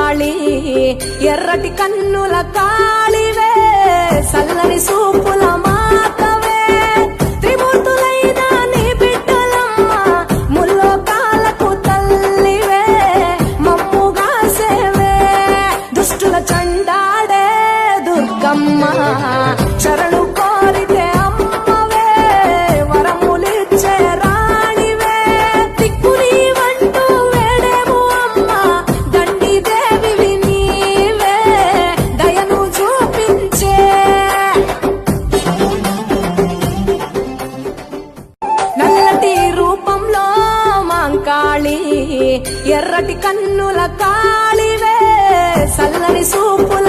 కాళీ ఎర్రటి కన్నుల కాళివే సల్లని సూపుల మాతవే త్రిమూర్తులైన నీ బిడ్డలమ్మ ముల్లోకాలకు తల్లివే మమ్ముగా సేవే దుష్టుల చండాడే దుర్గమ్మ శరణు కోరితే అమ్మవే వరములిచ్చే రాణివే దిక్కు నీవంటూ వేడేము అమ్మ దండి దేవివి నీవే దయను చూపించే నల్లటి రూపంలో మాంకాళి ఎర్రటి కన్నుల కాళివే సల్లని సూపుల